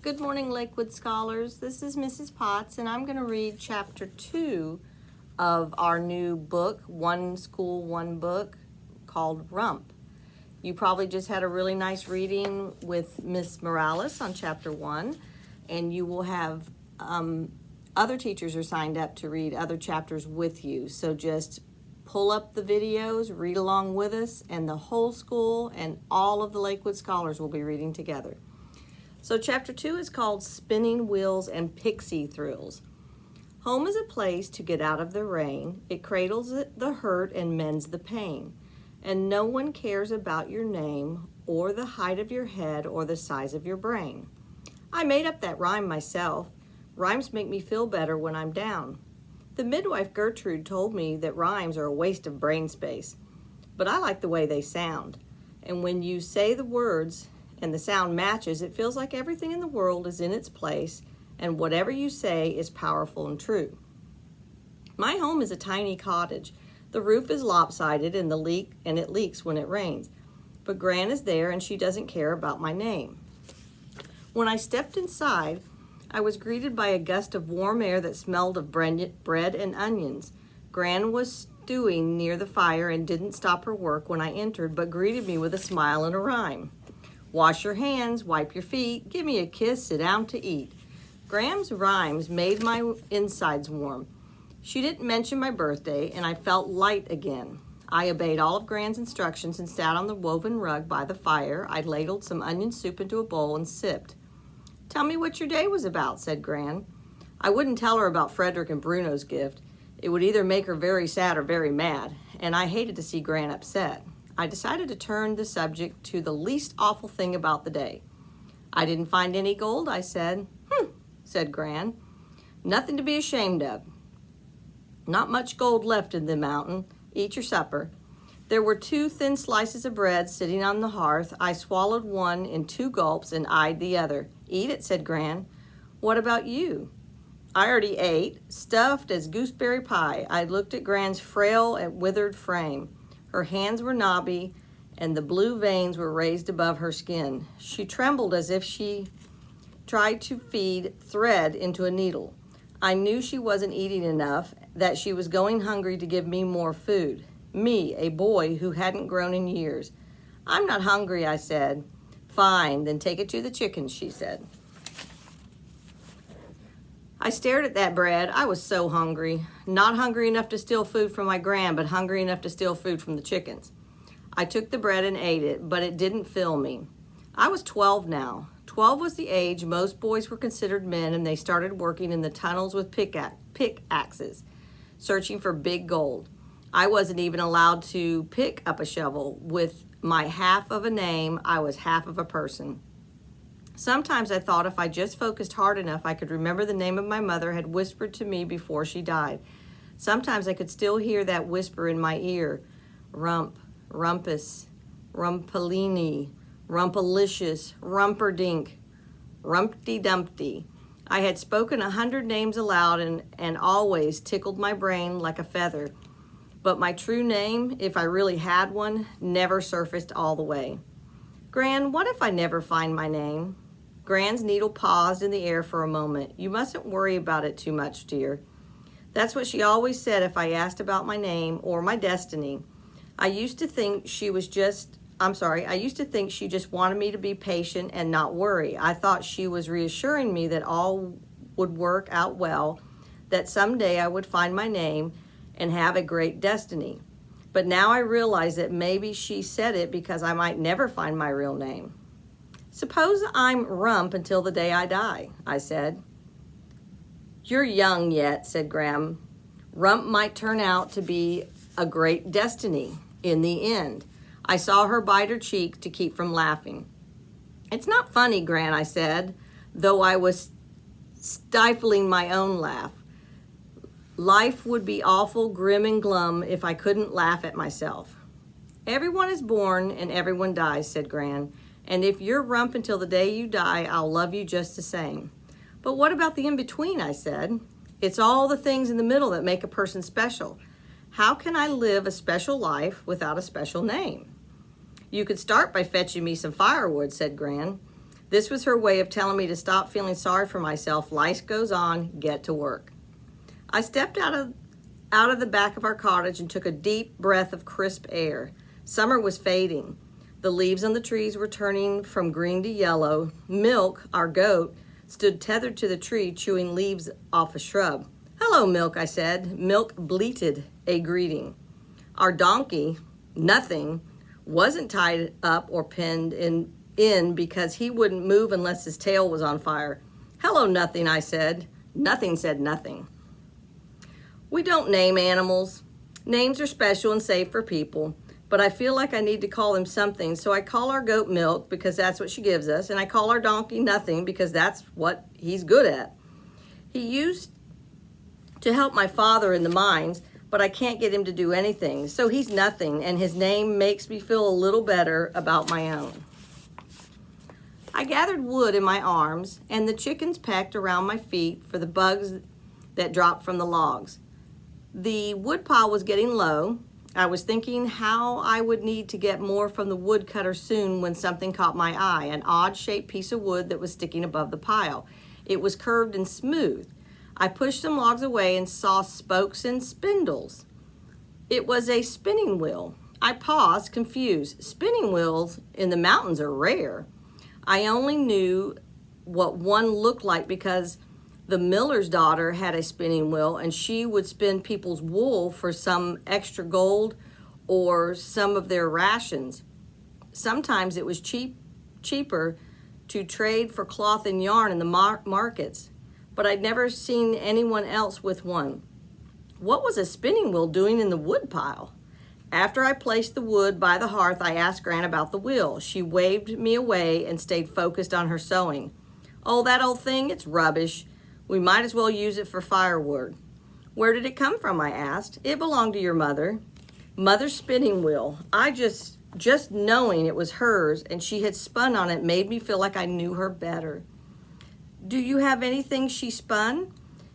Good morning, Lakewood Scholars. This is Mrs. Potts, and I'm going to read Chapter 2 of our new book, One School, One Book, called Rump. You probably just had a really nice reading with Miss Morales on Chapter 1, and you will have other teachers are signed up to read other chapters with you. So just pull up the videos, read along with us, and the whole school and all of the Lakewood Scholars will be reading together. So Chapter 2 is called Spinning Wheels and Pixie Thrills. Home is a place to get out of the rain. It cradles the hurt and mends the pain. And no one cares about your name or the height of your head or the size of your brain. I made up that rhyme myself. Rhymes make me feel better when I'm down. The midwife Gertrude told me that rhymes are a waste of brain space. But I like the way they sound. And when you say the words and the sound matches, it feels like everything in the world is in its place and whatever you say is powerful and true. My home is a tiny cottage. The roof is lopsided and it leaks when it rains. But Gran is there and she doesn't care about my name. When I stepped inside, I was greeted by a gust of warm air that smelled of bread and onions. Gran was stewing near the fire and didn't stop her work when I entered, but greeted me with a smile and a rhyme. Wash your hands, wipe your feet, give me a kiss, sit down to eat. Gram's rhymes made my insides warm. She didn't mention my birthday, and I felt light again. I obeyed all of Gran's instructions and sat on the woven rug by the fire. I ladled some onion soup into a bowl and sipped. Tell me what your day was about, said Gran. I wouldn't tell her about Frederick and Bruno's gift. It would either make her very sad or very mad, and I hated to see Gran upset. I decided to turn the subject to the least awful thing about the day. I didn't find any gold, I said. Said Gran. Nothing to be ashamed of. Not much gold left in the mountain. Eat your supper. There were 2 thin slices of bread sitting on the hearth. I swallowed one in 2 gulps and eyed the other. Eat it, said Gran. What about you? I already ate, stuffed as gooseberry pie. I looked at Gran's frail and withered frame. Her hands were knobby, and the blue veins were raised above her skin. She trembled as if she tried to feed thread into a needle. I knew she wasn't eating enough, that she was going hungry to give me more food. Me, a boy who hadn't grown in years. I'm not hungry, I said. Fine, then take it to the chickens, she said. I stared at that bread. I was so hungry. Not hungry enough to steal food from my Gran, but hungry enough to steal food from the chickens. I took the bread and ate it, but it didn't fill me. I was 12 now. 12 was the age most boys were considered men, and they started working in the tunnels with pickaxes, searching for big gold. I wasn't even allowed to pick up a shovel. With my half of a name, I was half of a person. Sometimes I thought if I just focused hard enough, I could remember the name of my mother had whispered to me before she died. Sometimes I could still hear that whisper in my ear. Rump, Rumpus, Rumpalini, Rumpalicious, Rumperdink, Rumpty Dumpty. I had spoken 100 names aloud and always tickled my brain like a feather. But my true name, if I really had one, never surfaced all the way. Gran, what if I never find my name? Gran's needle paused in the air for a moment. You mustn't worry about it too much, dear. That's what she always said if I asked about my name or my destiny. I used to think she just wanted me to be patient and not worry. I thought she was reassuring me that all would work out well, that someday I would find my name and have a great destiny. But now I realize that maybe she said it because I might never find my real name. Suppose I'm Rump until the day I die, I said. You're young yet, said Gran. Rump might turn out to be a great destiny in the end. I saw her bite her cheek to keep from laughing. It's not funny, Gran, I said, though I was stifling my own laugh. Life would be awful grim and glum if I couldn't laugh at myself. Everyone is born and everyone dies, said Gran. And if you're Rump until the day you die, I'll love you just the same. But what about the in-between, I said. It's all the things in the middle that make a person special. How can I live a special life without a special name? You could start by fetching me some firewood, said Gran. This was her way of telling me to stop feeling sorry for myself. Life goes on, get to work. I stepped out of the back of our cottage and took a deep breath of crisp air. Summer was fading. The leaves on the trees were turning from green to yellow. Milk, our goat, stood tethered to the tree, chewing leaves off a shrub. "Hello, Milk," I said. Milk bleated a greeting. Our donkey, Nothing, wasn't tied up or pinned in because he wouldn't move unless his tail was on fire. "Hello, Nothing," I said. Nothing said nothing. We don't name animals. Names are special and safe for people, but I feel like I need to call them something, so I call our goat Milk because that's what she gives us, and I call our donkey Nothing because that's what he's good at. He used to help my father in the mines, but I can't get him to do anything, so he's Nothing, and his name makes me feel a little better about my own. I gathered wood in my arms, and the chickens pecked around my feet for the bugs that dropped from the logs. The wood pile was getting low. I was thinking how I would need to get more from the woodcutter soon when something caught my eye, an odd-shaped piece of wood that was sticking above the pile. It was curved and smooth. I pushed some logs away and saw spokes and spindles. It was a spinning wheel. I paused, confused. Spinning wheels in the mountains are rare. I only knew what one looked like because the miller's daughter had a spinning wheel, and she would spin people's wool for some extra gold or some of their rations. Sometimes it was cheaper to trade for cloth and yarn in the markets, but I'd never seen anyone else with one. What was a spinning wheel doing in the wood pile? After I placed the wood by the hearth, I asked Gran about the wheel. She waved me away and stayed focused on her sewing. "Oh, that old thing, it's rubbish. We might as well use it for firewood." "Where did it come from?" I asked. "It belonged to your mother." Mother's spinning wheel. I just knowing it was hers and she had spun on it made me feel like I knew her better. "Do you have anything she spun?"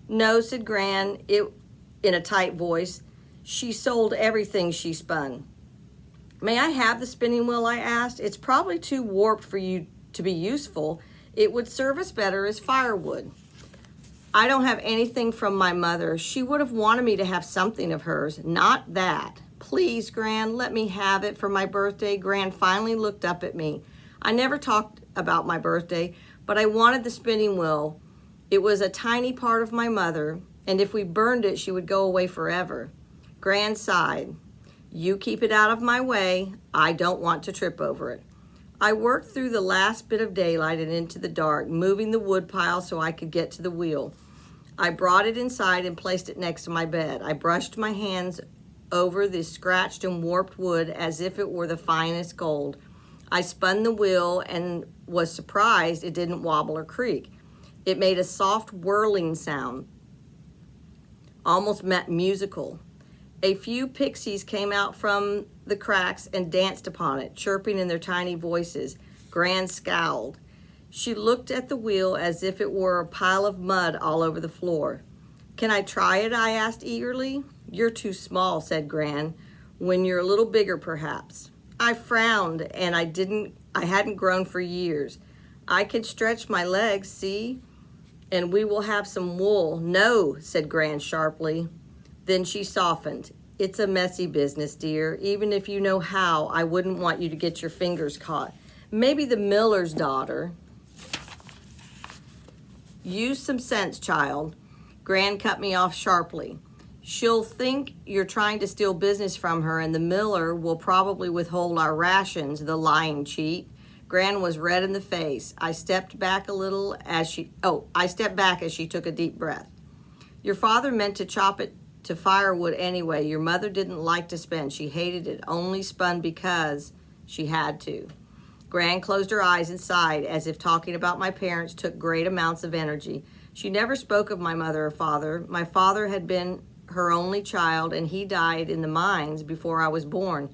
"No," said Gran in a tight voice. "She sold everything she spun." "May I have the spinning wheel?" I asked. "It's probably too warped for you to be useful. It would serve us better as firewood." "I don't have anything from my mother. She would have wanted me to have something of hers. Not that." "Please, Gran, let me have it for my birthday." Gran finally looked up at me. I never talked about my birthday, but I wanted the spinning wheel. It was a tiny part of my mother, and if we burned it, she would go away forever. Gran sighed. "You keep it out of my way. I don't want to trip over it." I worked through the last bit of daylight and into the dark, moving the wood pile so I could get to the wheel. I brought it inside and placed it next to my bed. I brushed my hands over the scratched and warped wood as if it were the finest gold. I spun the wheel and was surprised it didn't wobble or creak. It made a soft whirling sound, almost musical. A few pixies came out from the cracks and danced upon it, chirping in their tiny voices. Gran scowled. She looked at the wheel as if it were a pile of mud all over the floor. "Can I try it?" I asked eagerly. "You're too small," said Gran. "When you're a little bigger, perhaps." I frowned, and I hadn't grown for years. "I can stretch my legs, see? And we will have some wool." "No," said Gran sharply. Then she softened. "It's a messy business, dear. Even if you know how, I wouldn't want you to get your fingers caught. Maybe the miller's daughter." "Use some sense, child." Gran cut me off sharply. "She'll think you're trying to steal business from her, and the miller will probably withhold our rations, the lying cheat." Gran was red in the face. I stepped back as she took a deep breath. "Your father meant to chop it to firewood anyway. Your mother didn't like to spin. She hated it, only spun because she had to." Gran closed her eyes and sighed, as if talking about my parents took great amounts of energy. She never spoke of my mother or father. My father had been her only child, and he died in the mines before I was born.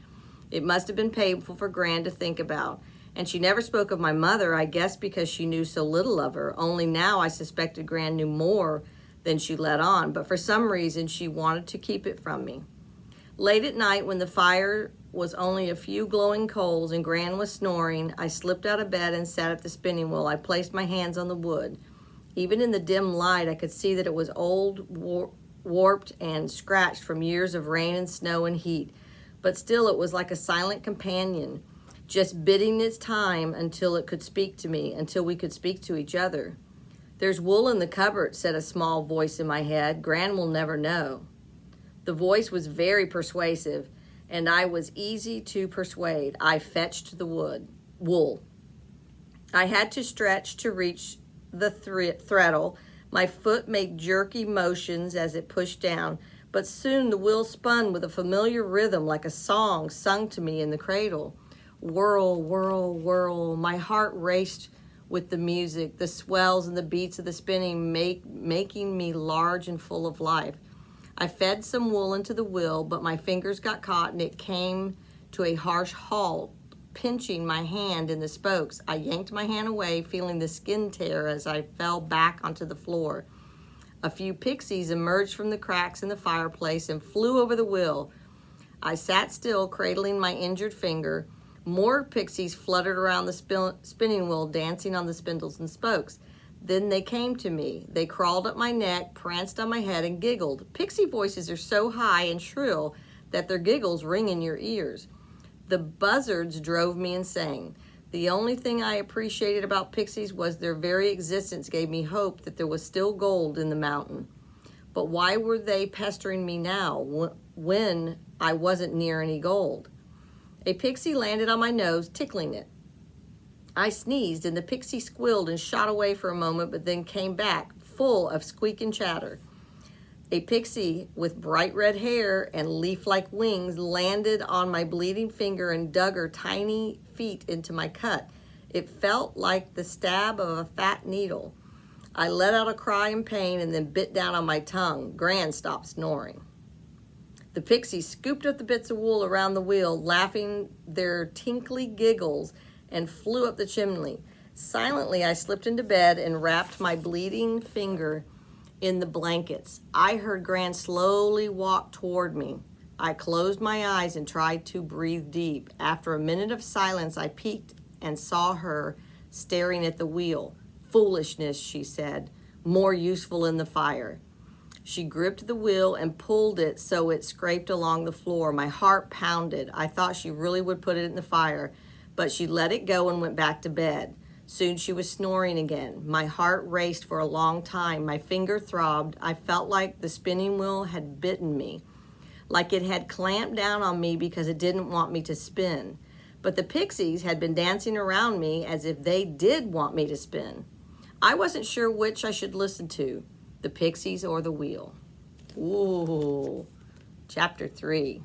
It must have been painful for Gran to think about. And she never spoke of my mother, I guess because she knew so little of her. Only now I suspected Gran knew more than she let on, but for some reason she wanted to keep it from me. Late at night, when the fire was only a few glowing coals and Gran was snoring, I slipped out of bed and sat at the spinning wheel. I placed my hands on the wood. Even in the dim light, I could see that it was old, warped, and scratched from years of rain and snow and heat. But still, it was like a silent companion, just bidding its time until it could speak to me, until we could speak to each other. "There's wool in the cupboard," said a small voice in my head. "Gran will never know." The voice was very persuasive, and I was easy to persuade. I fetched the wool. I had to stretch to reach the threadle. My foot made jerky motions as it pushed down, but soon the wheel spun with a familiar rhythm like a song sung to me in the cradle. Whirl, whirl, whirl. My heart raced with the music, the swells and the beats of the spinning making me large and full of life. I fed some wool into the wheel, but my fingers got caught and it came to a harsh halt, pinching my hand in the spokes. I yanked my hand away, feeling the skin tear as I fell back onto the floor. A few pixies emerged from the cracks in the fireplace and flew over the wheel. I sat still, cradling my injured finger. More pixies fluttered around the spinning wheel, dancing on the spindles and spokes. Then they came to me. They crawled up my neck, pranced on my head, and giggled. Pixie voices are so high and shrill that their giggles ring in your ears. The buzzards drove me insane. The only thing I appreciated about pixies was their very existence gave me hope that there was still gold in the mountain. But why were they pestering me now when I wasn't near any gold? A pixie landed on my nose, tickling it. I sneezed, and the pixie squealed and shot away for a moment, but then came back, full of squeak and chatter. A pixie with bright red hair and leaf-like wings landed on my bleeding finger and dug her tiny feet into my cut. It felt like the stab of a fat needle. I let out a cry in pain and then bit down on my tongue. Gran stopped snoring. The pixies scooped up the bits of wool around the wheel, laughing their tinkly giggles, and flew up the chimney. Silently, I slipped into bed and wrapped my bleeding finger in the blankets. I heard Gran slowly walk toward me. I closed my eyes and tried to breathe deep. After a minute of silence, I peeked and saw her staring at the wheel. "Foolishness," she said, "more useful in the fire." She gripped the wheel and pulled it so it scraped along the floor. My heart pounded. I thought she really would put it in the fire, but she let it go and went back to bed. Soon she was snoring again. My heart raced for a long time. My finger throbbed. I felt like the spinning wheel had bitten me, like it had clamped down on me because it didn't want me to spin. But the pixies had been dancing around me as if they did want me to spin. I wasn't sure which I should listen to, the pixies or the wheel. Ooh, chapter 3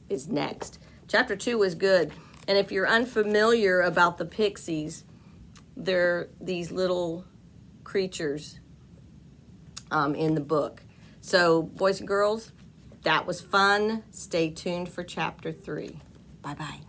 is next. Chapter 2 is good. And if you're unfamiliar about the pixies, they're these little creatures in the book. So, boys and girls, that was fun. Stay tuned for chapter 3. Bye-bye.